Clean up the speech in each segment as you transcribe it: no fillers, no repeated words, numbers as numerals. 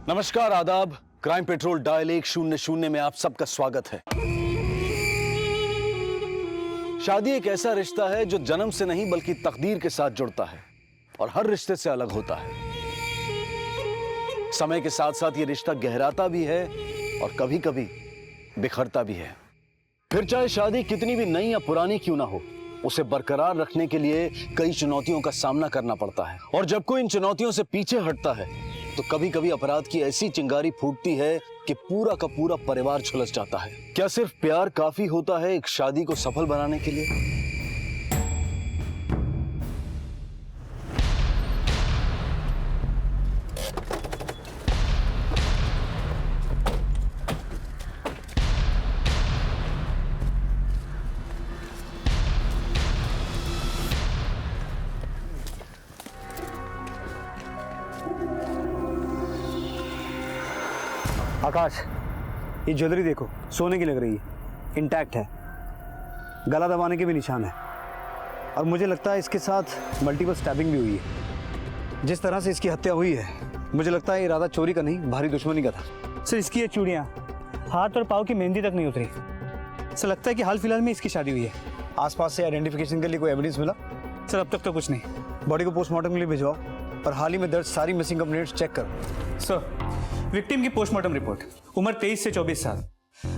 नमस्कार, आदाब। Crime petrol dial 100 में आप सबका स्वागत है। शादी एक ऐसा रिश्ता है जो जन्म से नहीं बल्कि तकदीर के साथ जुड़ता है और हर रिश्ते से अलग होता है। समय के साथ साथ ये रिश्ता गहराता भी है और कभी कभी बिखरता भी है। फिर चाहे शादी कितनी भी नई या पुरानी क्यों ना हो, उसे बरकरार रखने के लिए कई चुनौतियों का सामना करना पड़ता है। और जब कोई इन चुनौतियों से पीछे हटता है तो कभी कभी अपराध की ऐसी चिंगारी फूटती है कि पूरा का पूरा परिवार झुलस जाता है। क्या सिर्फ प्यार काफी होता है एक शादी को सफल बनाने के लिए? आकाश, ये ज्वेलरी देखो, सोने की लग रही है, इंटैक्ट है, गला दबाने के भी निशान है और मुझे लगता है इसके साथ मल्टीपल स्टैबिंग भी हुई है। जिस तरह से इसकी हत्या हुई है, मुझे लगता है इरादा चोरी का नहीं, भारी दुश्मनी का था। सर, इसकी ये चूड़ियाँ हाथ और पाँव की मेहंदी तक नहीं उतरी। सर, लगता है कि हाल फिलहाल में इसकी शादी हुई है। आसपास से आइडेंटिफिकेशन के लिए कोई एविडेंस मिला? सर, अब तक तो कुछ नहीं। बॉडी को पोस्टमार्टम के लिए भिजवाओ और हाल ही में दर्ज सारी मिसिंग कंप्लेंट्स चेक करो। सर, विक्टिम की पोस्टमार्टम रिपोर्ट, उम्र 23 से 24 साल।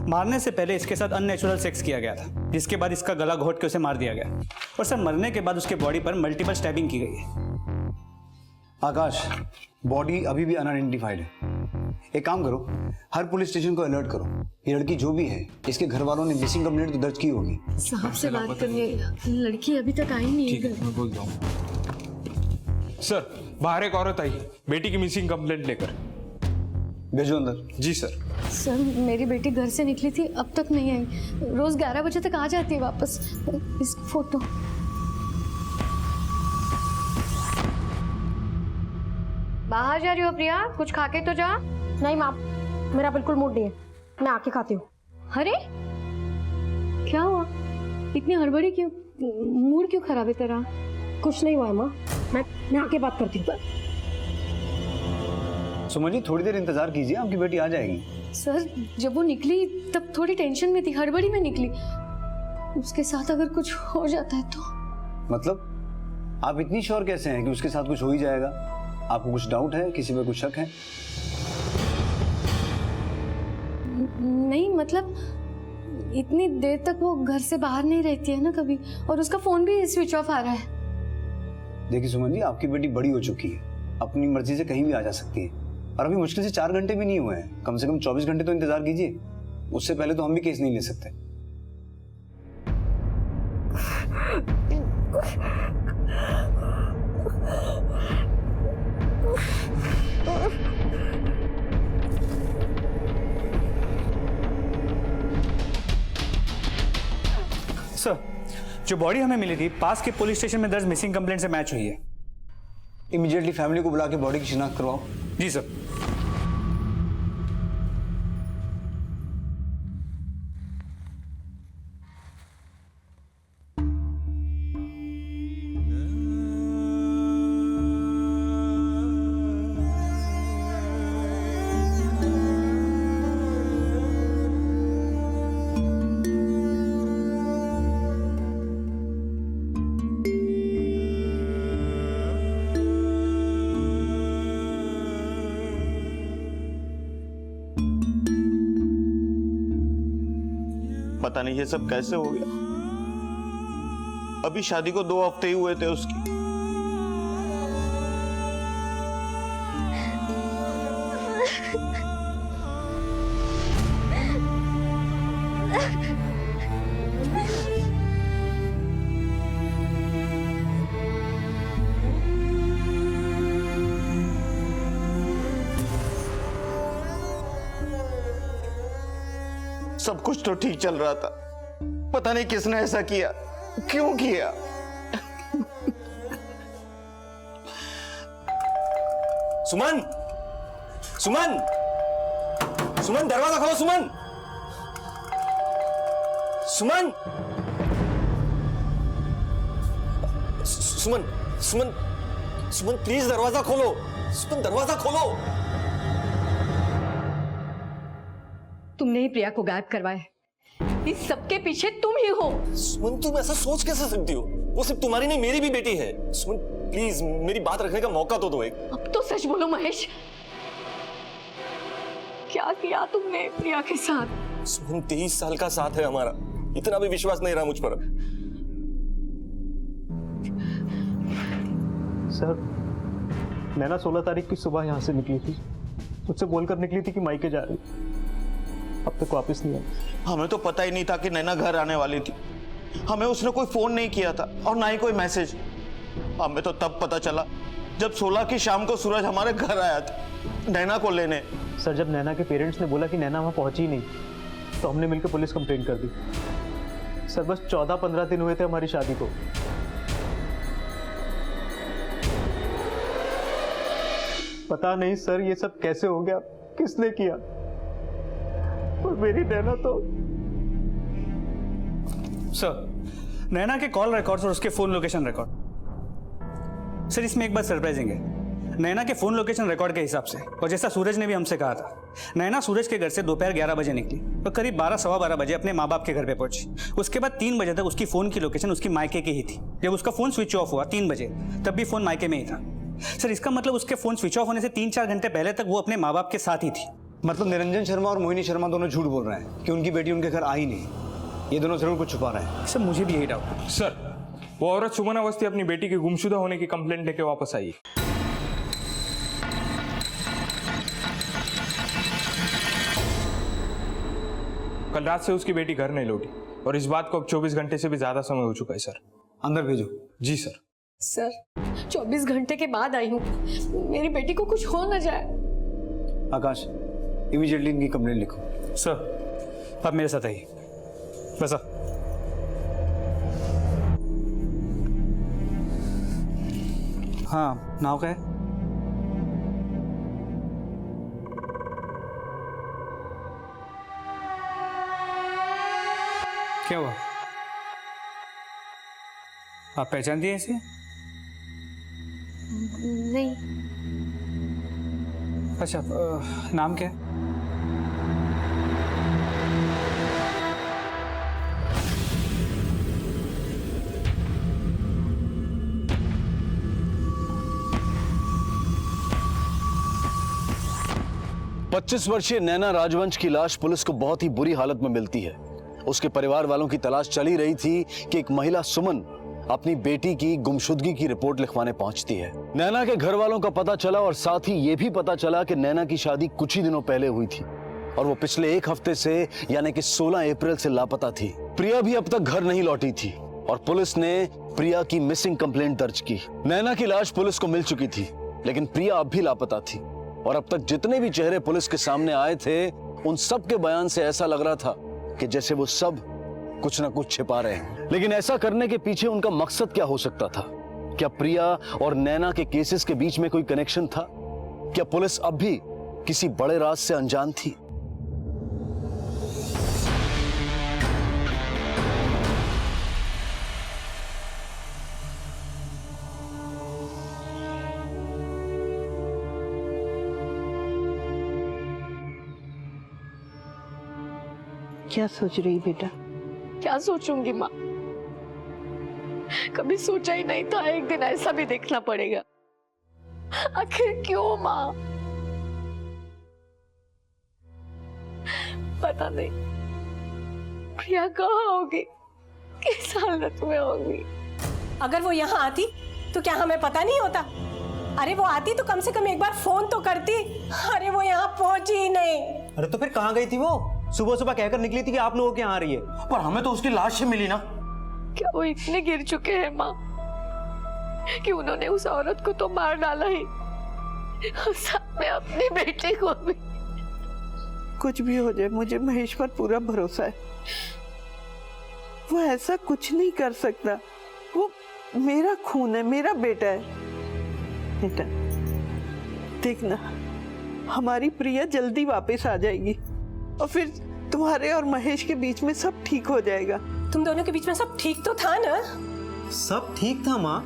मारने से पहले इसके साथ अननेचुरल सेक्स किया गया था, जिसके बाद इसका गला घोट के उसे मार दिया गया। और सर, मरने के बाद उसके बॉडी पर मल्टीपल स्टैबिंग की गई है। आकाश, बॉडी अभी भी अनआइडेंटिफाइड है। एक काम करो, हर पुलिस स्टेशन को अलर्ट करो। ये लड़की जो भी है, इसके घर वालों ने मिसिंग कंप्लेंट तो दर्ज की होगी। साहब से बात करिए, लड़की अभी तक आई नहीं है। मैं बोल जाऊँ। सर, बाहर एक औरत आई बेटी की मिसिंग कंप्लेंट लेकर। भेजो अंदर। जी सर। सर, मेरी बेटी घर से निकली थी, अब तक नहीं आई। रोज 11 बजे तक आ जाती है वापस। इस फोटो। बाहर जा रही हो प्रिया? कुछ खा के तो जा। नहीं माँ, मेरा बिल्कुल मूड नहीं है, मैं आके खाती हूँ। अरे क्या हुआ, इतनी हड़बड़ी क्यों? मूड क्यों खराब है तेरा? कुछ नहीं हुआ है माँ, मैं आके बात करती हूँ। सुमन जी, थोड़ी देर इंतजार कीजिए, आपकी बेटी आ जाएगी। सर, जब वो निकली तब थोड़ी टेंशन में थी, हड़बड़ी में निकली। उसके साथ अगर कुछ हो जाता है तो? मतलब आप इतनी श्योर कैसे हैं कि उसके साथ कुछ हो ही जाएगा? आपको कुछ डाउट है, किसी पे कुछ शक है? नहीं, मतलब इतनी देर तक वो घर से बाहर नहीं रहती है ना कभी, और उसका फोन भी स्विच ऑफ आ रहा है। देखिए सुमन जी, आपकी बेटी बड़ी हो चुकी है, अपनी मर्जी से कहीं भी आ जा सकती है। और अभी मुश्किल से 4 घंटे भी नहीं हुए हैं, कम से कम 24 घंटे तो इंतजार कीजिए। उससे पहले तो हम भी केस नहीं ले सकते। सर, जो बॉडी हमें मिली थी पास के पुलिस स्टेशन में दर्ज मिसिंग कंप्लेंट से मैच हुई है। इमीडिएटली फैमिली को बुला के बॉडी की शिनाख्त करवाओ। जी सर। पता नहीं ये सब कैसे हो गया। अभी शादी को 2 हफ्ते ही हुए थे उसकी। सब कुछ तो ठीक चल रहा था, पता नहीं किसने ऐसा किया, क्यों किया। सुमन, सुमन, सुमन, दरवाजा खोलो। सुमन, सुमन, सुमन, सुमन, सुमन, प्लीज दरवाजा खोलो। सुमन, दरवाजा खोलो। तुमने ही प्रिया को गायब करवाया। इस सबके पीछे तुम ही हो। सुमन तुम ऐसा सोच कैसे सकती हो? वो सिर्फ तुम्हारी नहीं मेरी भी बेटी है। सुमन प्लीज मेरी बात रखने का मौका तो दो एक। अब तो सच बोलो महेश, क्या किया तुमने प्रिया के साथ? सुमन 23 साल का साथ है हमारा, इतना भी विश्वास नहीं रहा मुझ पर। सर नैना 16 तारीख की सुबह यहाँ से निकली थी, मुझसे बोलकर निकली थी कि मायके जा रही, अब तक वापस नहीं आई। हमें तो पता ही नहीं था कि नैना घर आने वाली थी। हमें उसने कोई फोन नहीं किया था और ना ही कोई मैसेज। हमें तो तब पता चला जब 16 की शाम को सूरज हमारे घर आया था नैना को लेने। सर जब नैना के पेरेंट्स ने बोला कि नैना वहाँ पहुंची नहीं, तो हमने मिलकर पुलिस कंप्लेंट कर दी। सर बस 14-15 दिन हुए थे हमारी शादी को। पता नहीं सर ये सब कैसे हो गया, किसने किया, और मेरी नैना तो। सर नैना के कॉल रिकॉर्ड्स और उसके फोन लोकेशन रिकॉर्ड। सर इसमें एक बात सरप्राइजिंग है, नैना के फोन लोकेशन रिकॉर्ड के हिसाब से और जैसा सूरज ने भी हमसे कहा था, नैना सूरज के घर से दोपहर 11 बजे निकली और करीब 12-12:15 बजे अपने माँ बाप के घर पे पहुंची। उसके बाद 3 बजे तक उसकी फोन की लोकेशन उसकी मायके की ही थी। जब उसका फोन स्विच ऑफ हुआ 3 बजे, तब भी फोन मायके में ही था। सर इसका मतलब उसके फोन स्विच ऑफ होने से 3-4 घंटे पहले तक वो अपने माँ बाप के साथ ही थी। मतलब निरंजन शर्मा और मोहिनी शर्मा दोनों झूठ बोल रहे हैं कि उनकी बेटी उनके घर आई नहीं। ये दोनों जरूर कुछ छुपा रहे हैं। सर मुझे भी यही डाउट है। सर वो औरत सुमन अवस्थी अपनी बेटी की गुमशुदा होने की कंप्लेंट लेके वापस आई है। कल रात से उसकी बेटी घर नहीं लौटी और इस बात को अब 24 घंटे से भी ज्यादा समय हो चुका है सर। अंदर भेजो। जी सर। सर 24 घंटे के बाद आई हूँ, मेरी बेटी को कुछ हो ना जाए। आकाश इमीडिएटली इनकी कंप्लेंट लिखो। सर अब मेरे साथ आइए। बस हाँ नाव का है। क्या हुआ, आप पहचान दिए इसे? नहीं। अच्छा नाम क्या है? पच्चीस वर्षीय नैना राजवंश की लाश पुलिस को बहुत ही बुरी हालत में मिलती है। उसके परिवार वालों की तलाश चली रही थी कि एक महिला सुमन अपनी बेटी की गुमशुदगी की रिपोर्ट लिखवाने पहुंचती है। नैना के घर वालों का पता चला और साथ ही ये भी पता चला कि नैना की शादी कुछ ही दिनों पहले हुई थी और वो पिछले 1 हफ्ते से यानी कि 16 अप्रैल से लापता थी। प्रिया भी अब तक घर नहीं लौटी थी और पुलिस ने प्रिया की मिसिंग कंप्लेंट दर्ज की। नैना की लाश पुलिस को मिल चुकी थी, लेकिन प्रिया अब भी लापता थी और अब तक जितने भी चेहरे पुलिस के सामने आए थे, उन सब के बयान से ऐसा लग रहा था कि जैसे वो सब कुछ ना कुछ छिपा रहे हैं। लेकिन ऐसा करने के पीछे उनका मकसद क्या हो सकता था? क्या प्रिया और नैना के केसेस के बीच में कोई कनेक्शन था? क्या पुलिस अब भी किसी बड़े राज से अनजान थी? क्या सोच रही बेटा? क्या सोचूंगी माँ, कभी सोचा ही नहीं था एक दिन ऐसा भी देखना पड़ेगा। आखिर क्यों माँ? पता नहीं प्रिया कहाँ होगी, किस हालत में होगी। अगर वो यहाँ आती तो क्या हमें पता नहीं होता? अरे वो आती तो कम से कम एक बार फोन तो करती। अरे वो यहाँ पहुंची ही नहीं। अरे तो फिर कहाँ गई थी वो? सुबह सुबह कहकर निकली थी कि आप लोगों के यहाँ आ रही है। पर हमें तो उसकी लाश ही मिली ना। क्या वो इतने गिर चुके हैं माँ कि उन्होंने उस औरत को तो मार डाला ही, साथ में अपनी बेटी को भी। कुछ भी हो जाए मुझे महेश पर पूरा भरोसा है, वो ऐसा कुछ नहीं कर सकता। वो मेरा खून है, मेरा बेटा है। बेटा देखना, हमारी प्रिया जल्दी वापस आ जाएगी और फिर तुम्हारे और महेश के बीच में सब ठीक हो जाएगा। तुम दोनों के बीच में सब ठीक तो था ना? सब ठीक था माँ,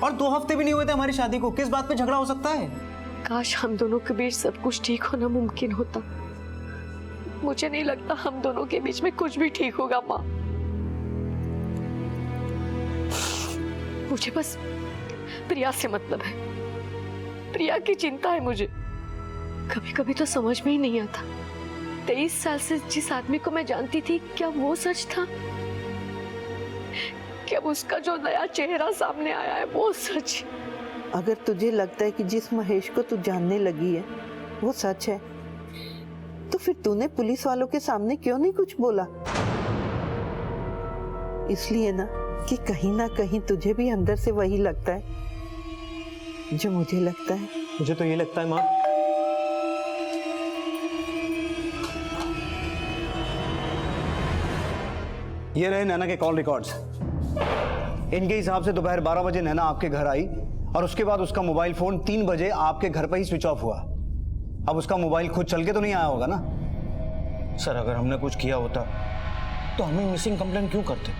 और 2 हफ्ते भी नहीं हुए थे हमारी शादी को, किस बात पे झगड़ा हो सकता है? काश हम दोनों के बीच सब कुछ ठीक होना मुमकिन होता, मुझे नहीं लगता हम दोनों के बीच में कुछ भी ठीक होगा माँ। मुझे बस प्रिया से मतलब है, प्रिया की चिंता है मुझे। कभी कभी तो समझ में ही नहीं आता, 23 साल से जिस आदमी को मैं जानती थी, क्या वो सच था? क्या उसका जो नया चेहरा सामने आया है वो सच? अगर तुझे लगता है कि जिस महेश को तू जानने लगी है वो सच है, तो फिर तूने पुलिस वालों के सामने क्यों नहीं कुछ बोला? इसलिए ना कि कहीं ना कहीं तुझे भी अंदर से वही लगता है जो मुझे लगता है। मुझे तो ये लगता है माँ, ये रहे नैना के कॉल रिकॉर्ड्स। इनके हिसाब से दोपहर 12 बजे नैना आपके घर आई और उसके बाद उसका मोबाइल फोन 3 बजे आपके घर पर ही स्विच ऑफ हुआ। अब उसका मोबाइल खुद चल के तो नहीं आया होगा ना? सर अगर हमने कुछ किया होता तो हमें मिसिंग कंप्लेंट क्यों करते?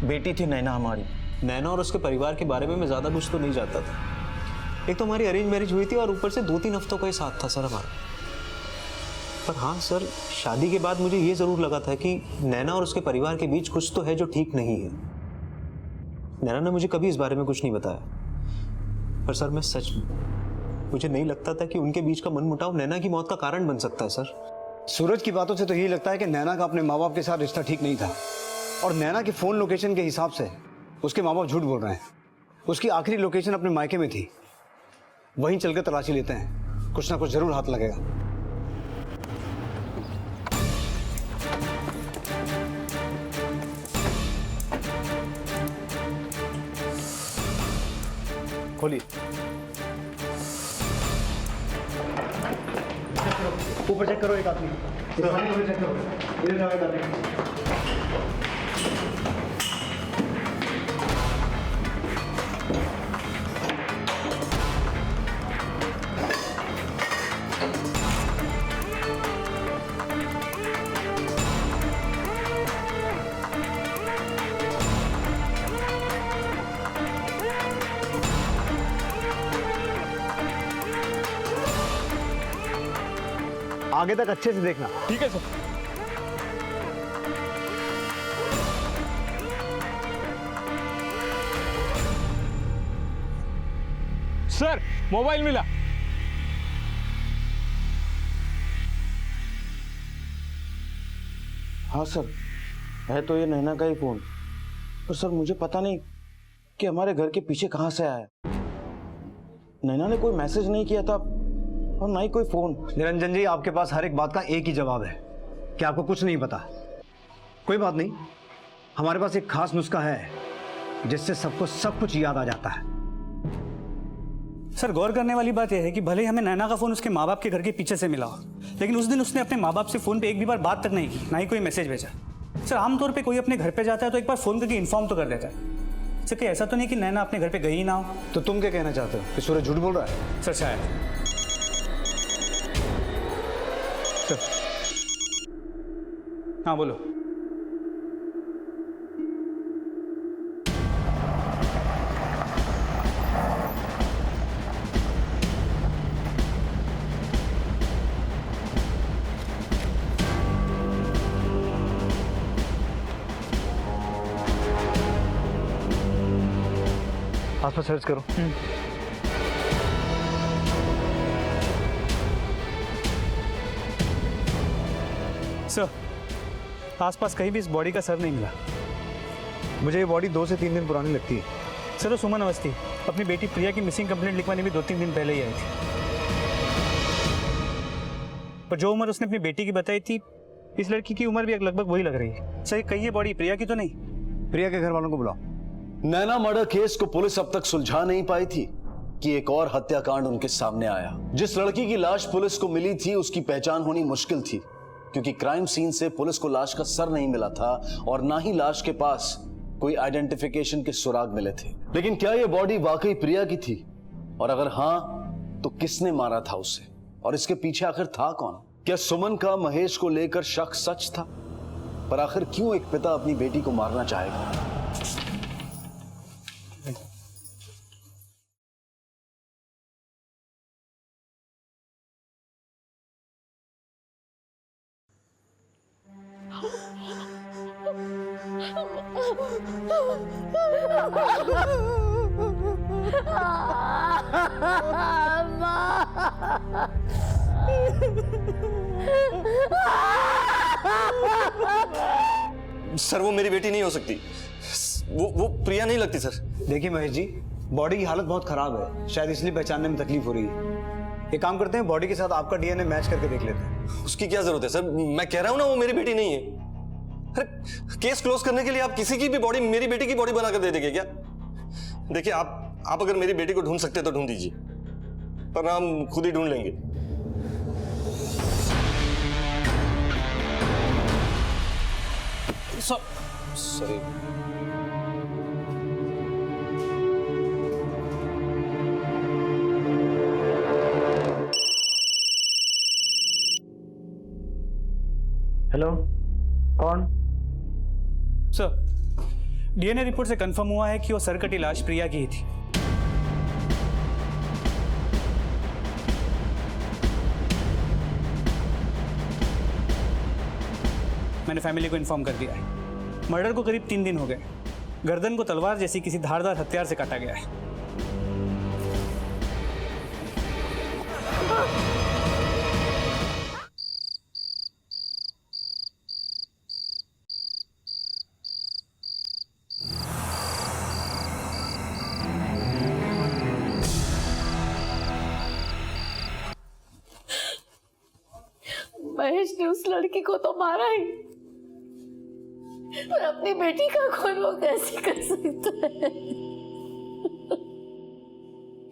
बेटी थी नैना हमारी। नैना और उसके परिवार के बारे में मैं ज़्यादा कुछ तो नहीं जानता था। एक तो हमारी अरेंज मैरिज हुई थी और ऊपर से 2-3 हफ्तों का ही साथ था सर हमारा। पर हाँ सर, शादी के बाद मुझे ये ज़रूर लगा था कि नैना और उसके परिवार के बीच कुछ तो है जो ठीक नहीं है। नैना ने मुझे कभी इस बारे में कुछ नहीं बताया, पर सर मैं सच मुझे नहीं लगता था कि उनके बीच का मनमुटाव नैना की मौत का कारण बन सकता है सर। सूरज की बातों से तो यही लगता है कि नैना का अपने माँ बाप के साथ रिश्ता ठीक नहीं था और नैना की फोन लोकेशन के हिसाब से उसके माँ बाप झूठ बोल रहे हैं। उसकी आखिरी लोकेशन अपने मायके में थी, वहीं चलकर तलाशी लेते हैं, कुछ ना कुछ जरूर हाथ लगेगा। खोलिए। ऊपर चेक करो, एक आदमी चेक करो, इधर जाओ एक आदमी। आगे तक अच्छे से देखना। ठीक है सर। सर मोबाइल मिला। हाँ सर, है तो ये नैना का ही फोन, पर सर मुझे पता नहीं कि हमारे घर के पीछे कहां से आया। नैना ने कोई मैसेज नहीं किया था और ना ही कोई फोन। निरंजन जी, आपके पास हर एक बात का एक ही जवाब है कि आपको कुछ नहीं पता। कोई बात नहीं, हमारे पास एक खास नुस्खा है जिससे सबको सब कुछ याद आ जाता है। सर गौर करने वाली बात यह है कि भले ही हमें नैना का फोन उसके माँ बाप के घर के पीछे से मिला हो, लेकिन उस दिन उसने अपने माँ बाप से फोन पे एक भी बार बात तक नहीं की, ना ही कोई मैसेज भेजा। सर आमतौर पे कोई अपने घर पे जाता है तो एक बार फोन करके इन्फॉर्म तो कर देता है। सर क्या ऐसा तो नहीं कि नैना अपने घर पे गई ही ना हो? तो तुम क्या कहना चाहते हो कि सूरज झूठ बोल रहा है? सर शायद। सर हाँ बोलो। आसपास सर्च करो। सर आसपास कहीं भी इस बॉडी का सर नहीं मिला। मुझे ये बॉडी 2 से 3 दिन पुरानी लगती है। सर वो सुमन अवस्थी अपनी बेटी प्रिया की मिसिंग कंप्लेंट लिखवाने भी 2-3 दिन पहले ही आई थी, पर जो उम्र उसने अपनी बेटी की बताई थी, इस लड़की की उम्र भी लगभग वही लग रही है। सर कहीं ये बॉडी प्रिया की तो नहीं? प्रिया के घर वालों को बुलाओ। नैना मर्डर केस को पुलिस अब तक सुलझा नहीं पाई थी कि एक और हत्याकांड उनके सामने आया। जिस लड़की की लाश पुलिस को मिली थी उसकी पहचान होनी मुश्किल थी, क्योंकि क्राइम सीन से पुलिस को लाश का सर नहीं मिला था और ना ही लाश के पास कोई आइडेंटिफिकेशन के सुराग मिले थे। लेकिन क्या यह बॉडी वाकई प्रिया की थी? और अगर हां तो किसने मारा था उसे? और इसके पीछे आखिर था कौन? क्या सुमन का महेश को लेकर शक सच था? पर आखिर क्यों एक पिता अपनी बेटी को मारना चाहेगा? सर वो मेरी बेटी नहीं हो सकती, वो प्रिया नहीं लगती सर। देखिए महेश जी, बॉडी की हालत बहुत खराब है, शायद इसलिए पहचानने में तकलीफ हो रही है। एक काम करते हैं, बॉडी के साथ आपका डीएनए मैच करके देख लेते हैं। उसकी क्या जरूरत है सर, मैं कह रहा हूं ना वो मेरी बेटी नहीं है। अरे केस क्लोज करने के लिए आप किसी की भी बॉडी मेरी बेटी की बॉडी बनाकर दे देंगे क्या? देखिए आप अगर मेरी बेटी को ढूंढ सकते तो ढूंढ दीजिए, पर हम खुद ही ढूंढ लेंगे। सॉरी। हेलो, कौन? सर, डीएनए रिपोर्ट से कंफर्म हुआ है कि वो सर कटी लाश प्रिया की ही थी। मैंने फैमिली को इन्फॉर्म कर दिया है। मर्डर को करीब 3 दिन हो गए। गर्दन को तलवार जैसी किसी धारदार हथियार से काटा गया है। महेश ने उस लड़की को तो मारा ही, पर अपनी बेटी का खून वो कैसे कर सकता है?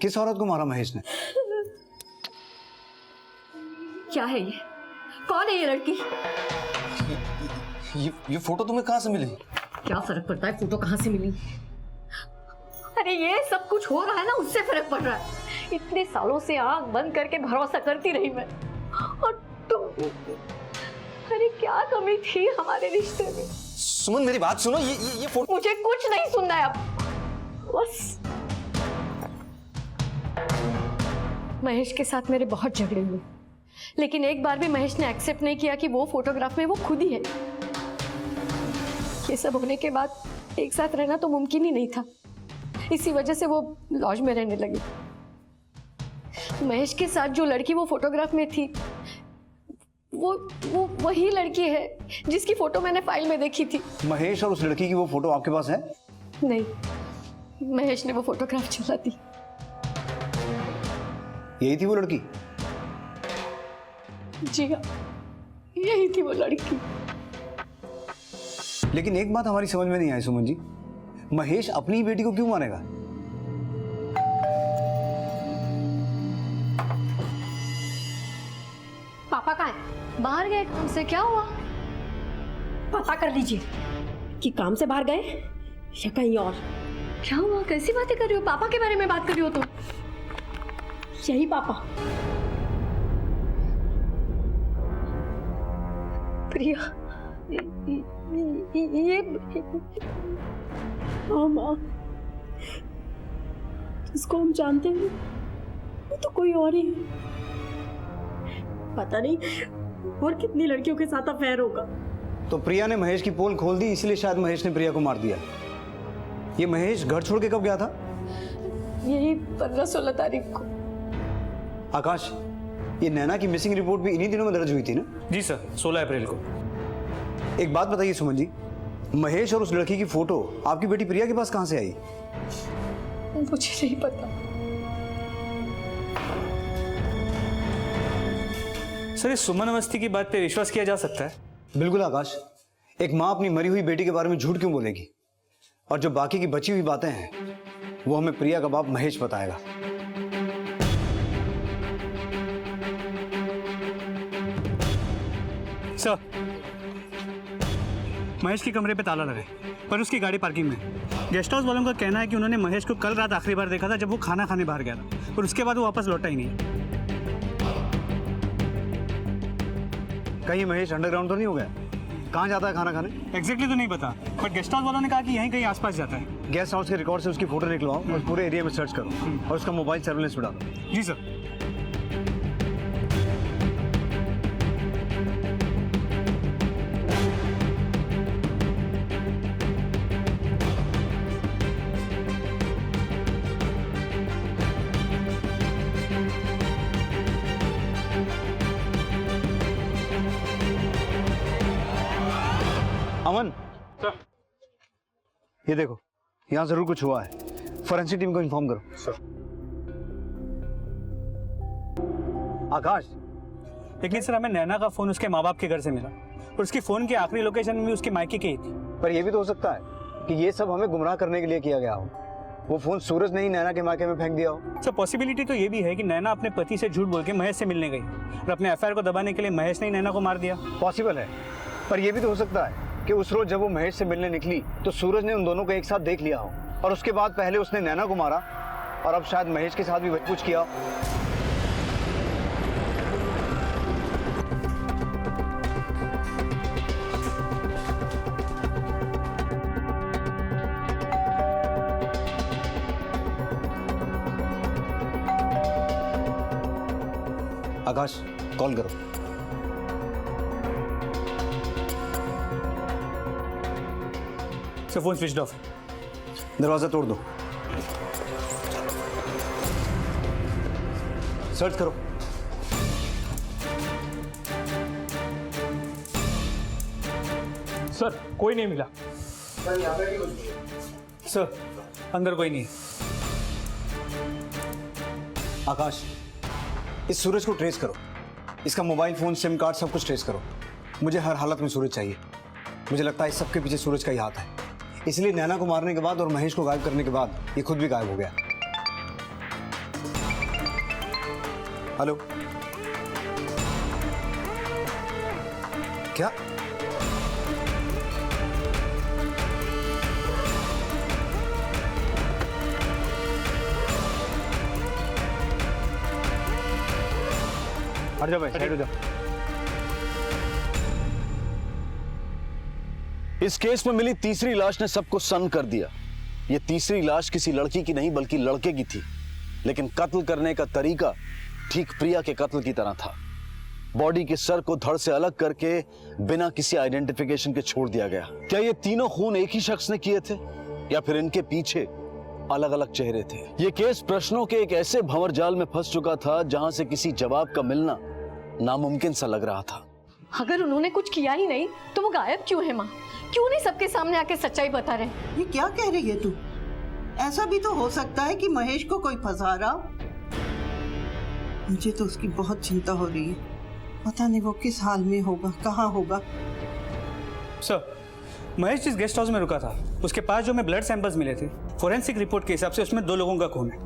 किस औरत को मारा महेश ने? क्या है ये? कौन है ये लड़की? ये फोटो तुम्हें कहां से मिली? क्या फर्क पड़ता है फोटो कहां से मिली? अरे ये सब कुछ हो रहा है ना, उससे फर्क पड़ रहा है। इतने सालों से आंख बंद करके भरोसा करती रही मैं, और तुम, अरे क्या कमी थी हमारे रिश्ते में? सुमन मेरी बात सुनो, ये फोटो। मुझे कुछ नहीं सुनना है अब, बस। महेश के साथ मेरे बहुत झगड़े हुए, लेकिन एक बार भी महेश ने एक्सेप्ट नहीं किया कि वो फोटोग्राफ में वो खुद ही है। ये सब होने के बाद एक साथ रहना तो मुमकिन ही नहीं था। इसी वजह से वो लॉज में रहने लगी। महेश के साथ जो लड़की वो फोटोग्राफ में थी, वो वही लड़की है जिसकी फोटो मैंने फाइल में देखी थी। महेश और उस लड़की की वो फोटो आपके पास है? नहीं, महेश ने वो फोटोग्राफ चला दी। यही थी वो लड़की? जी हाँ, यही थी वो लड़की। लेकिन एक बात हमारी समझ में नहीं आई सुमन जी, महेश अपनी बेटी को क्यों मारेगा? पापा कहाँ है? बाहर गए काम से। क्या हुआ? पता कर लीजिए कि काम से बाहर गए या कहीं और। क्या हुआ? कैसी बातें कर रही हो? पापा के बारे में बात कर रही हो तुम? यही पापा। प्रिया, ये माँ, जिसको हम जानते हैं वो तो कोई और ही है। पता नहीं और कितनी लड़कियों के साथ अफेयर होगा। तो प्रिया ने महेश की पोल खोल दी, इसलिए शायद महेश ने प्रिया को मार दिया। ये महेश घर छोड़ के कब गया था? यही 15-16 तारीख को। आकाश, ये नैना की मिसिंग रिपोर्ट भी इन्हीं दिनों में दर्ज हुई थी ना? जी सर, 16 अप्रैल को। एक बात बताइए सुमन जी, महेश और उस लड़की की फोटो आपकी बेटी प्रिया के पास कहां से आई? मुझे नहीं पता सर। इस सुमन अवस्थी की बात पे विश्वास किया जा सकता है? बिल्कुल आकाश, एक माँ अपनी मरी हुई बेटी के बारे में झूठ क्यों बोलेगी? और जो बाकी की बची हुई बातें हैं वो हमें प्रिया का बाप महेश बताएगा। सर, महेश के कमरे पे ताला लगा है, पर उसकी गाड़ी पार्किंग में। गेस्ट हाउस वालों का कहना है कि उन्होंने महेश को कल रात आखिरी बार देखा था जब वो खाना खाने बाहर गया था, और उसके बाद वो वापस लौटा ही नहीं। कहीं महेश अंडरग्राउंड तो नहीं हो गया? कहाँ जाता है खाना खाने? एग्जैक्टली तो नहीं पता, बट गेस्ट हाउस वालों ने कहा कि यहीं कहीं आसपास जाता है। गेस्ट हाउस के रिकॉर्ड से उसकी फोटो निकलवाओ और पूरे एरिया में सर्च करो और उसका मोबाइल सर्विलेंस पे डालो। जी सर। अमन ये देखो, यहाँ जरूर कुछ हुआ है। फोरेंसिक टीम को इन्फॉर्म करो। सर। आकाश, लेकिन सर हमें नैना का फोन उसके माँ बाप के घर से मिला और उसकी फोन की आखिरी लोकेशन भी उसके मायके की ही थी। पर यह भी तो हो सकता है कि ये सब हमें गुमराह करने के लिए किया गया हो। वो फोन सूरज ने ही नैना के मायके में फेंक दिया हो। सर पॉसिबिलिटी तो ये भी है कि नैना अपने पति से झूठ बोल के महेश से मिलने गई और अपने एफआईआर को दबाने के लिए महेश ने ही नैना को मार दिया। पॉसिबल है, पर यह भी तो हो सकता है कि उस रोज जब वो महेश से मिलने निकली तो सूरज ने उन दोनों को एक साथ देख लिया हो और उसके बाद पहले उसने नैना को मारा और अब शायद महेश के साथ भी वही कुछ किया हो। आकाश, कॉल करो। सर फोन स्विच ऑफ है। दरवाजा तोड़ दो। सर्च करो। सर कोई नहीं मिला। सर अंदर कोई नहीं है। आकाश, इस सूरज को ट्रेस करो। इसका मोबाइल फोन, सिम कार्ड सब कुछ ट्रेस करो। मुझे हर हालत में सूरज चाहिए। मुझे लगता है इस सबके पीछे सूरज का ही हाथ है। इसलिए नैना को मारने के बाद और महेश को गायब करने के बाद ये खुद भी गायब हो गया। हेलो, क्या? हट जाओ भाई, साइड हो जाओ। इस केस में मिली तीसरी लाश ने सबको सन्न कर दिया। यह तीसरी लाश किसी लड़की की नहीं बल्कि लड़के की थी, लेकिन कत्ल करने का तरीका ठीक प्रिया के कत्ल की तरह था। बॉडी के सर को धड़ से अलग करके बिना किसी आइडेंटिफिकेशन के छोड़ दिया गया। क्या ये तीनों खून एक ही शख्स ने किए थे या फिर इनके पीछे अलग अलग चेहरे थे? ये केस प्रश्नों के एक ऐसे भंवर जाल में फंस चुका था जहां से किसी जवाब का मिलना नामुमकिन सा लग रहा था। अगर उन्होंने कुछ किया ही नहीं तो वो गायब क्यों है माँ? क्यों नहीं सबके सामने आके सच्चाई बता रहे? ये क्या कह रही है तू? ऐसा भी तो हो सकता है कि महेश को कोई फंसा रहा। मुझे तो उसकी बहुत चिंता हो रही है। पता नहीं वो किस हाल में होगा, कहाँ होगा। सर महेश जिस गेस्ट हाउस में रुका था उसके पास जो हमें ब्लड सैंपल्स मिले थे, फोरेंसिक रिपोर्ट के हिसाब से उसमें 2 लोगों का खून है।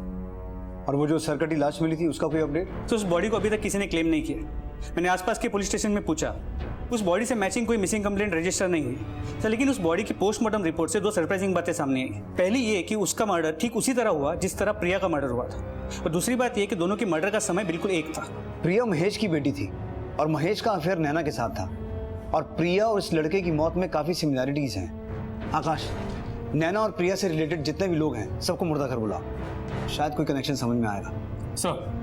और वो जो सरकटी लाश मिली थी उसका कोई अपडेट? तो उस बॉडी को अभी तक किसी ने क्लेम नहीं किया। मैंने आसपास के पुलिस स्टेशन में पूछा, उस बॉडी से मैचिंग कोई मिसिंग कंप्लेंट रजिस्टर नहीं हुई सर। लेकिन उस बॉडी की पोस्टमार्टम रिपोर्ट से 2 सरप्राइजिंग बातें सामने आई। पहली ये कि उसका मर्डर ठीक उसी तरह हुआ जिस तरह प्रिया का मर्डर हुआ था, और दूसरी बात ये कि दोनों की मर्डर का समय बिल्कुल एक था। प्रिया महेश की बेटी थी और महेश का अफेयर नैना के साथ था, और प्रिया और इस लड़के की मौत में काफी सिमिलैरिटीज हैं। आकाश, नैना और प्रिया से रिलेटेड जितने भी लोग हैं सबको मुर्दा कर बुला, शायद कोई कनेक्शन समझ में आएगा। सर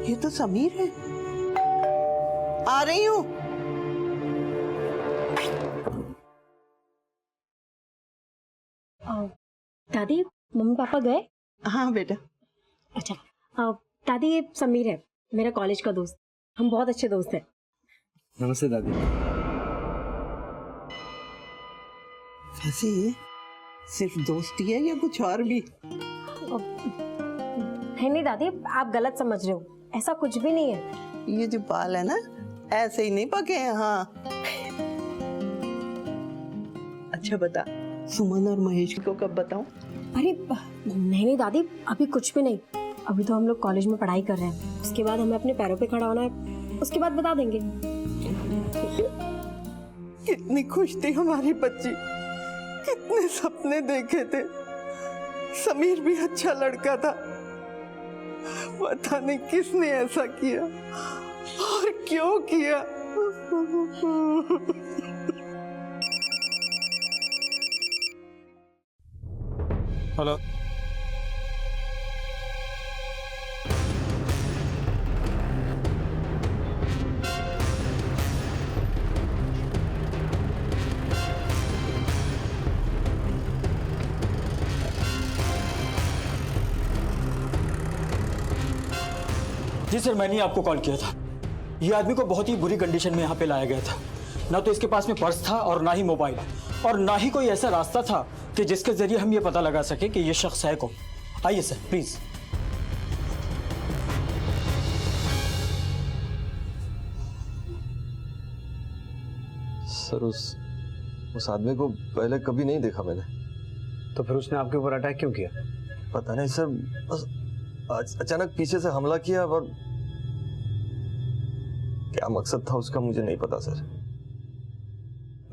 ये तो समीर है। आ रही हूँ। दादी मम्मी पापा गए? हाँ बेटा। अच्छा दादी ये समीर है, मेरा कॉलेज का दोस्त। हम बहुत अच्छे दोस्त हैं। नमस्ते दादी। वैसे सिर्फ दोस्ती है या कुछ और भी? नहीं दादी, आप गलत समझ रहे हो, ऐसा कुछ भी नहीं है। ये जो बाल है ना, ऐसे ही नहीं पके हैं। हाँ अच्छा बता, सुमन और महेश को कब बताऊं? अरे नहीं दादी, अभी कुछ भी नहीं। अभी तो हम लोग कॉलेज में पढ़ाई कर रहे हैं, उसके बाद हमें अपने पैरों पे खड़ा होना है, उसके बाद बता देंगे। कितनी खुश थी हमारी बच्ची, कितने सपने देखे थे। समीर भी अच्छा लड़का था, पता नहीं किसने ऐसा किया और क्यों किया। हेलो। जी सर, मैंने ही आपको कॉल किया था। ये आदमी को बहुत ही बुरी कंडीशन में यहाँ पे लाया गया था। ना तो इसके पास में पर्स था और ना ही मोबाइल, और ना ही कोई ऐसा रास्ता था कि जिसके जरिए हम ये पता लगा सके कि ये शख्स है कौन। आइए सर प्लीज। सर उस आदमी को पहले कभी नहीं देखा मैंने। तो फिर उसने आपके ऊपर अटैक क्यों किया? पता नहीं सर, बस अचानक पीछे से हमला किया और क्या मकसद था उसका मुझे नहीं पता सर।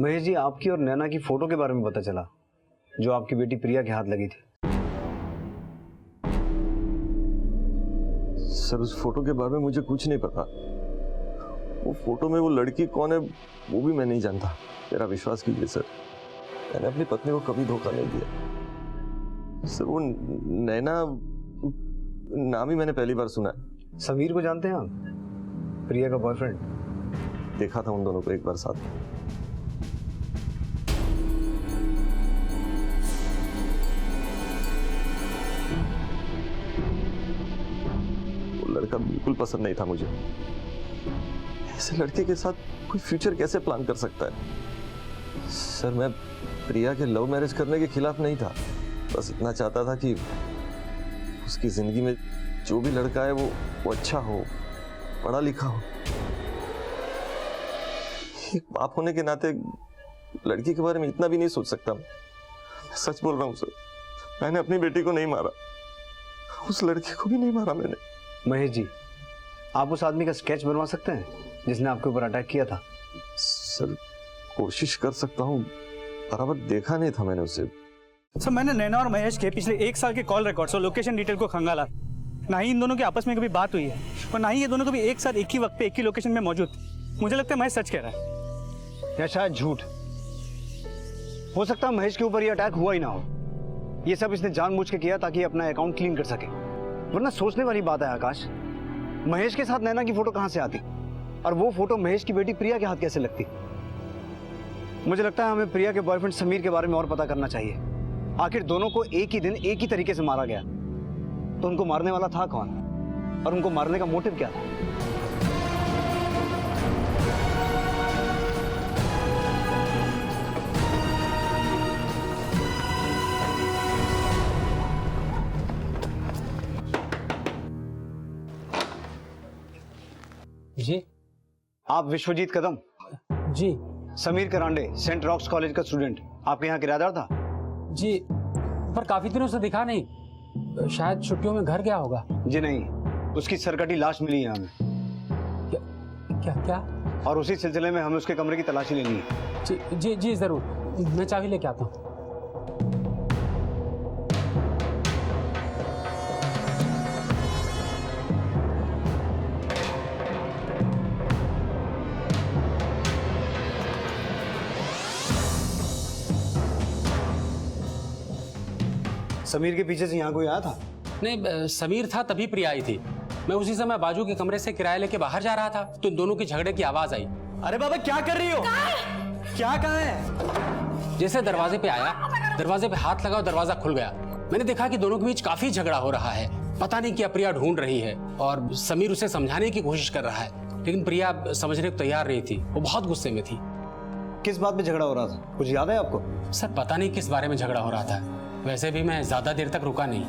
महेश जी, आपकी और नैना की फोटो के बारे में पता चला जो आपकी बेटी प्रिया के हाथ लगी थी। सर उस फोटो के बारे में मुझे कुछ नहीं पता। वो फोटो में वो लड़की कौन है वो भी मैं नहीं जानता। मेरा विश्वास कीजिए सर, मैंने अपनी पत्नी को कभी धोखा नहीं दिया। सर वो नैना नाम ही मैंने पहली बार सुना है। समीर को जानते हैं आप? प्रिया का बॉयफ्रेंड। देखा था उन दोनों को एक बार साथ। वो लड़का बिल्कुल पसंद नहीं था मुझे। ऐसे लड़के के साथ कोई फ्यूचर कैसे प्लान कर सकता है? सर मैं प्रिया के लव मैरिज करने के खिलाफ नहीं था, बस इतना चाहता था कि उसकी जिंदगी में जो भी लड़का है वो अच्छा हो, पढ़ा लिखा हो। एक बाप होने के नाते लड़की के बारे में इतना भी नहीं सोच सकता। मैं सच बोल रहा हूँ सर, मैंने अपनी बेटी को नहीं मारा, उस लड़के को भी नहीं मारा मैंने। महेश जी, आप उस आदमी का स्केच बनवा सकते हैं जिसने आपके ऊपर अटैक किया था? सर कोशिश कर सकता हूँ, बराबर देखा नहीं था मैंने उसे। सर मैंने नैना और महेश के पिछले 1 साल के कॉल रिकॉर्ड्स और लोकेशन डिटेल को खंगाला। ना ही इन दोनों के आपस में कभी बात हुई है और ना ही ये दोनों कभी एक साथ एक ही वक्त पे एक ही लोकेशन में मौजूद थे। मुझे लगता है महेश सच कह रहा है या शायद झूठ। हो सकता है महेश के ऊपर ये अटैक हुआ ही ना हो। ये सब इसने जानबूझ के किया ताकि अपना अकाउंट क्लीन कर सके। वरना सोचने वाली बात है आकाश, महेश के साथ नैना की फोटो कहां से आती और वो फोटो महेश की बेटी प्रिया के हाथ कैसे लगती? मुझे लगता है हमें प्रिया के बॉयफ्रेंड समीर के बारे में और पता करना चाहिए। आखिर दोनों को एक ही दिन एक ही तरीके से मारा गया, तो उनको मारने वाला था कौन और उनको मारने का मोटिव क्या था? जी आप विश्वजीत कदम? जी। Sameer Karande, Saint rocks college का स्टूडेंट, आपके यहाँ किराएदार था? जी, पर काफी दिनों से दिखा नहीं, शायद छुट्टियों में घर गया होगा। जी नहीं, उसकी सरकटी लाश मिली है हमें। क्या क्या? और उसी सिलसिले में हमें उसके कमरे की तलाशी लेनी है। जी जी जी जरूर, मैं चाबी लेके आता हूँ। समीर के पीछे से यहाँ कोई आया था? नहीं, समीर था तभी प्रिया आई थी। मैं उसी समय बाजू के कमरे से किराया लेके बाहर जा रहा था तो इन दोनों के झगड़े की आवाज आई। अरे बाबा क्या कर रही हो? क्या कहाँ है? जैसे दरवाजे पे आया, दरवाजे पे हाथ लगा और दरवाजा खुल गया। मैंने देखा कि दोनों के बीच काफी झगड़ा हो रहा है। पता नहीं क्या प्रिया ढूंढ रही है और समीर उसे समझाने की कोशिश कर रहा है, लेकिन प्रिया समझने को तैयार नहीं थी। वो बहुत गुस्से में थी। किस बात पे झगड़ा हो रहा था, कुछ याद है आपको? सर पता नहीं किस बारे में झगड़ा हो रहा था। वैसे भी मैं ज्यादा देर तक रुका नहीं।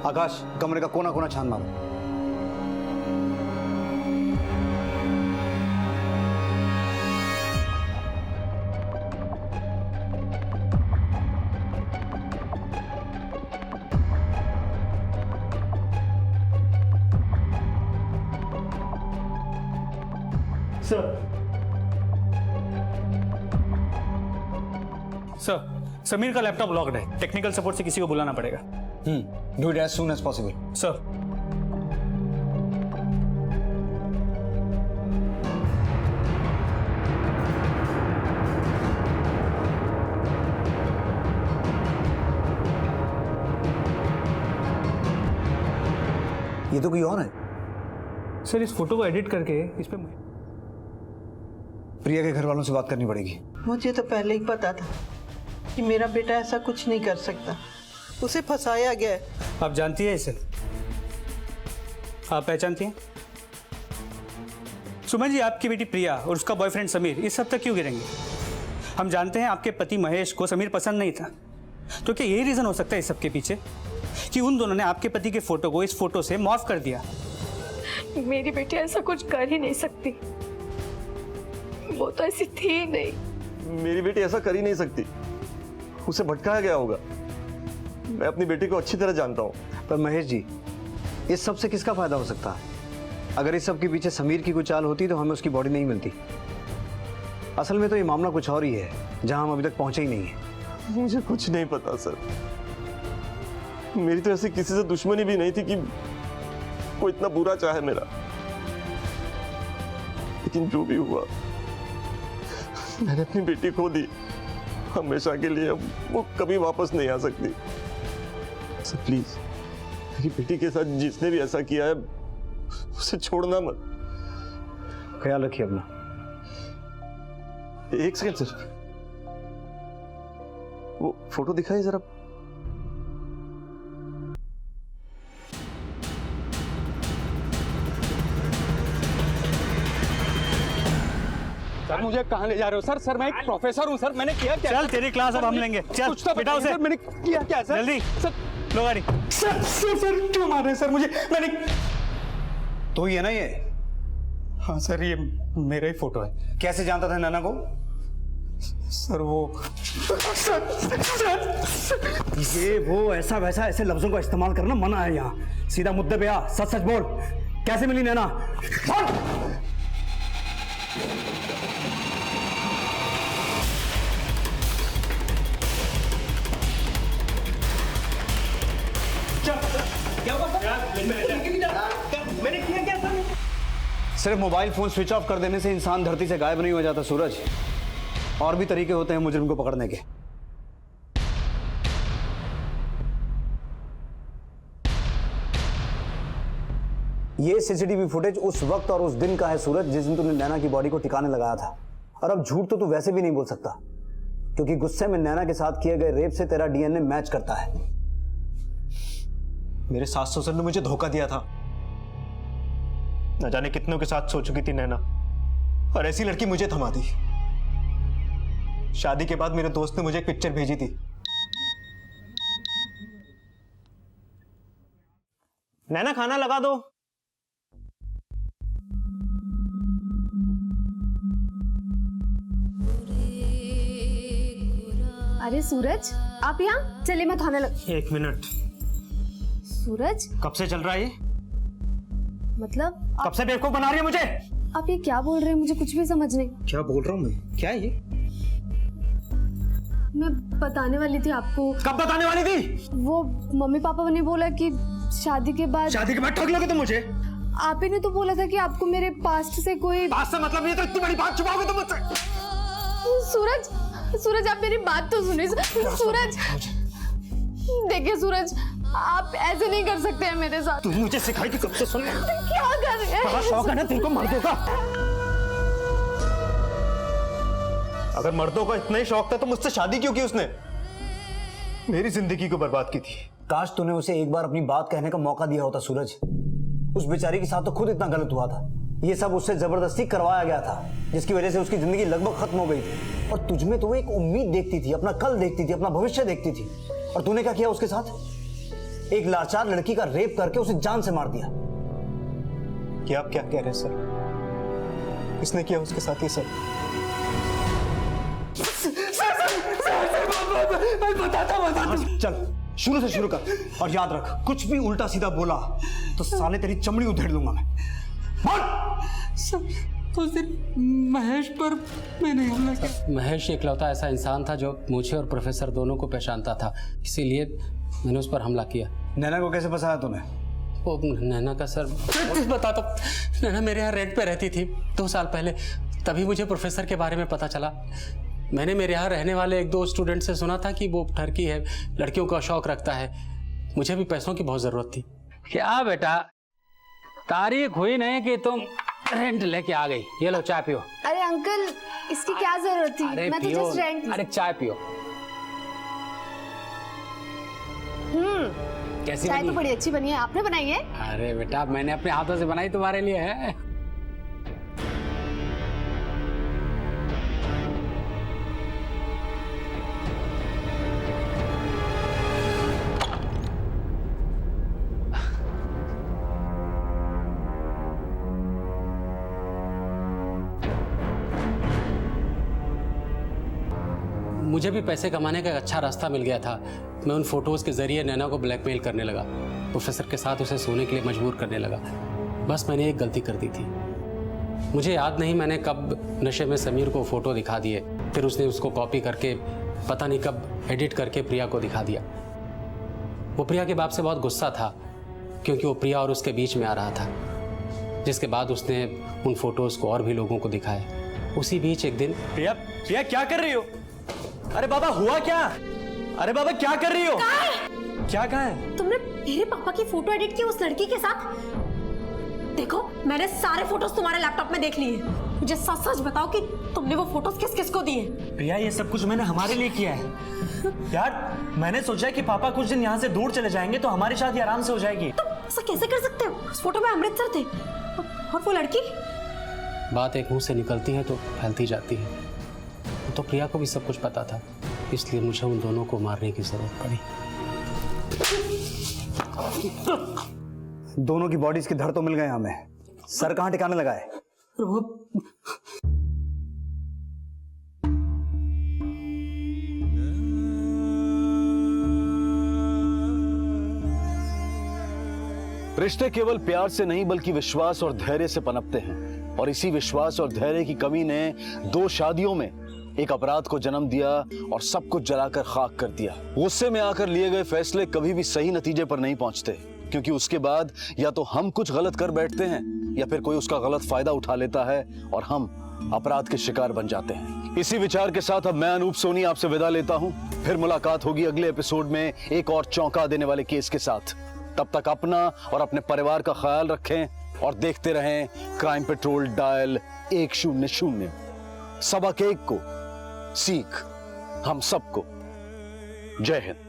आकाश, कमरे का कोना कोना छान मारो। सर समीर का लैपटॉप लॉक्ड है। टेक्निकल सपोर्ट से किसी को बुलाना पड़ेगा। Do it as soon as possible. Sir ये तो कोई और है। सर इस फोटो को एडिट करके इस पे प्रिया के घर वालों से बात करनी पड़ेगी। मुझे तो पहले ही पता था कि मेरा बेटा ऐसा कुछ नहीं कर सकता, उसे फंसाया गया है। आप जानती है इसे? आप पहचानती हैं? सुमन जी, आपकी बेटी प्रिया और उसका बॉयफ्रेंड समीर इस सब तक क्यों गिरेंगे? हम जानते हैं आपके पति महेश को समीर पसंद नहीं था, तो क्या यही रीजन हो सकता है इस सब के पीछे कि उन दोनों ने आपके पति के फोटो को इस फोटो से मॉर्फ कर दिया? मेरी बेटी ऐसा कुछ कर ही नहीं सकती, वो तो ऐसी थी ही नहीं। मेरी बेटी ऐसा कर ही नहीं सकती, उसे भटकाया गया होगा। मैं अपनी बेटी को अच्छी तरह जानता हूँ। पर महेश जी, इस सब से किसका फायदा हो सकता है? अगर इस सब के पीछे समीर की कोई चाल होती तो हमें उसकी बॉडी नहीं मिलती। असल में तो ये मामला कुछ और ही है, जहां हम अभी तक पहुंचे ही नहीं है। मुझे कुछ नहीं पता सर। मेरी तो ऐसी किसी से दुश्मनी भी नहीं थी कि कोई इतना बुरा चाहे मेरा। लेकिन जो भी हुआ, मैंने अपनी बेटी खो दी हमेशा के लिए। वो कभी वापस नहीं आ सकती। सर प्लीज, मेरी बेटी के साथ जिसने भी ऐसा किया है उसे छोड़ना मत। ख्याल रखिए अपना। एक सेकंड सर, वो फोटो दिखाइए जरा। सर मुझे कहाँ ले जा रहे हो सर? सर मैं एक प्रोफेसर हूँ सर, मैंने किया क्या? चल तेरी क्लास अब हम लेंगे, चल कुछ तो बिठाओ बताइए सर, मैंने किया क्या सर? जल्दी सर लो गाड़ी। सर क्यों मार रहे हैं सर मुझे? मैंने तो ये ना ये? हाँ सर, ये मेरा ही फोटो है। कैसे जानता था नैना को? सर वो ये वो ऐसा वैसा ऐसे लफ्जों का इस्तेमाल करना मना है यहाँ। सीधा मुद्दे पे आ, सच सच बोल, कैसे मिली नैना? मैंने किया क्या सर? सिर्फ मोबाइल फोन स्विच ऑफ कर देने से इंसान धरती से गायब नहीं हो जाता सूरज। और भी तरीके होते हैं मुजरिम को पकड़ने के। ये सीसीटीवी फुटेज उस वक्त और उस दिन का है सूरज, जिस दिन तूने नैना की बॉडी को ठिकाने लगाया था। और अब झूठ तो तू वैसे भी नहीं बोल सकता, क्योंकि गुस्से में नैना के साथ किए गए रेप से तेरा डीएनए मैच करता है। मेरे सास ससुर ने मुझे धोखा दिया था। न जाने कितनों के साथ सो चुकी थी नैना, और ऐसी लड़की मुझे थमा दी। शादी के बाद मेरे दोस्त ने मुझे एक पिक्चर भेजी थी। नैना खाना लगा दो। अरे सूरज, आप यहाँ? चलिए मैं खाना लग। एक मिनट। सूरज, कब से चल रहा है ये? मतलब कब से बेवकूफ बना रही है मुझे? आप ये क्या बोल रहे हैं? मुझे कुछ भी समझ नहीं। क्या बोल रहा हूँ मैं? क्या है ये? मैं बताने वाली थी आपको। कब बताने वाली थी? वो मम्मी पापा ने बोला कि शादी के बाद ठग लोगे तुम मुझे? आप ही ने तो बोला था कि आपको मेरे पास्ट से कोई पास्ट से मतलब ये तो इतनी बड़ी बात छुपाओगे तुम मुझसे? सूरज, सूरज आप मेरी बात तो सुनिए। सूरज देखिए सूरज, आप ऐसे नहीं कर सकते हैं मेरे साथ। तू मुझे सिखाई कि कब से सुन। क्या कर रहे हैं? बड़ा शौक है ना तुमको मर्दों का। अगर मर्दों का इतना ही शौक था तो मुझसे शादी क्यों की उसने? मेरी जिंदगी को बर्बाद की थी। काश तूने उसे एक बार अपनी बात कहने का मौका दिया होता सूरज। उस बेचारी के साथ तो खुद इतना गलत हुआ था। ये सब उससे जबरदस्ती करवाया गया था, जिसकी वजह से उसकी जिंदगी लगभग खत्म हो गई थी। और तुझमें तो वो एक उम्मीद देखती थी, अपना कल देखती थी, अपना भविष्य देखती थी। और तूने क्या किया उसके साथ? एक लाचार लड़की का रेप करके उसे जान से मार दिया। क्या आप क्या कह रहे हैं सर? किसने किया उसके साथ ये सब? बताता। चल शुरू से शुरू कर, और याद रख कुछ भी उल्टा सीधा बोला तो साले तेरी चमड़ी उधेड़ लूंगा मैं। सर उस दिन महेश पर मैंने हमला किया। महेश इकलौता ऐसा इंसान था जो मुझे और प्रोफेसर दोनों को पहचानता था, इसीलिए मैंने उस पर हमला किया। नैना को कैसे फंसाया तूने? वो नैना का सर बताता। नैना मेरे यहाँ रेंट पे रहती थी 2 साल पहले, तभी मुझे प्रोफेसर के बारे में पता चला। मैंने मेरे यहाँ रहने वाले 1-2 स्टूडेंट से सुना था कि वो ठरकी है, लड़कियों का शौक रखता है। मुझे भी पैसों की बहुत ज़रूरत थी। क्या बेटा, तारीख हुई नहीं कि तुम रेंट लेके आ गई। ये लो चाय पियो। अरे अंकल, इसकी क्या जरूरत थी? अरे मैं तो पियो, जस्ट रेंट। अरे चाय पियो। कैसी चाय बनी? तो बड़ी अच्छी बनी है, आपने बनाई है? अरे बेटा मैंने अपने हाथों से बनाई, तुम्हारे लिए है। मुझे भी पैसे कमाने का एक अच्छा रास्ता मिल गया था। मैं उन फोटोज़ के ज़रिए नैना को ब्लैकमेल करने लगा, प्रोफेसर के साथ उसे सोने के लिए मजबूर करने लगा। बस मैंने एक गलती कर दी थी। मुझे याद नहीं मैंने कब नशे में समीर को फ़ोटो दिखा दिए, फिर उसने उसको कॉपी करके पता नहीं कब एडिट करके प्रिया को दिखा दिया। वो प्रिया के बाप से बहुत गुस्सा था क्योंकि वो प्रिया और उसके बीच में आ रहा था, जिसके बाद उसने उन फोटोज़ को और भी लोगों को दिखाया। उसी बीच एक दिन प्रिया, प्रिया क्या कर रही हो? अरे बाबा हुआ क्या? अरे बाबा क्या कर रही हो? क्या कहा है? तुमने मेरे पापा की फोटो एडिट की उस लड़की के साथ? देखो मैंने सारे फोटोज तुम्हारे लैपटॉप में देख लिए। मुझे सच सच बताओ कि तुमने वो फोटोज किस किस को दिए? प्रिया ये सब कुछ मैंने हमारे लिए किया है यार। मैंने सोचा कि पापा कुछ दिन यहाँ से दूर चले जाएंगे तो हमारी शादी आराम से हो जाएगी। तुम ऐसा कैसे कर सकते हो? उस फोटो में अमृतसर थे और वो लड़की। बात एक मुंह से निकलती है तो फैलती जाती है। तो प्रिया को भी सब कुछ पता था, इसलिए मुझे उन दोनों को मारने की जरूरत पड़ी। दोनों की बॉडीज के धड़ तो मिल गए हमें, सर कहाँ ठिकाने लगा है? रिश्ते केवल प्यार से नहीं बल्कि विश्वास और धैर्य से पनपते हैं, और इसी विश्वास और धैर्य की कमी ने 2 शादियों में एक अपराध को जन्म दिया और सब कुछ जलाकर खाक कर दिया। गुस्से में आकर लिए गए फैसले कभी भी सही नतीजे पर नहीं पहुंचते, क्योंकि उसके बाद या तो हम कुछ गलत कर बैठते हैं या फिर कोई उसका गलत फायदा उठा लेता है और हम अपराध के शिकार बन जाते हैं। इसी विचार के साथ अब मैं अनूप सोनी आपसे विदा लेता हूं। फिर मुलाकात होगी अगले एपिसोड में एक और चौंका देने वाले केस के साथ। तब तक अपना और अपने परिवार का ख्याल रखें और देखते रहें क्राइम पेट्रोल डायल 100। सबक एक को सीख हम सबको। जय हिंद।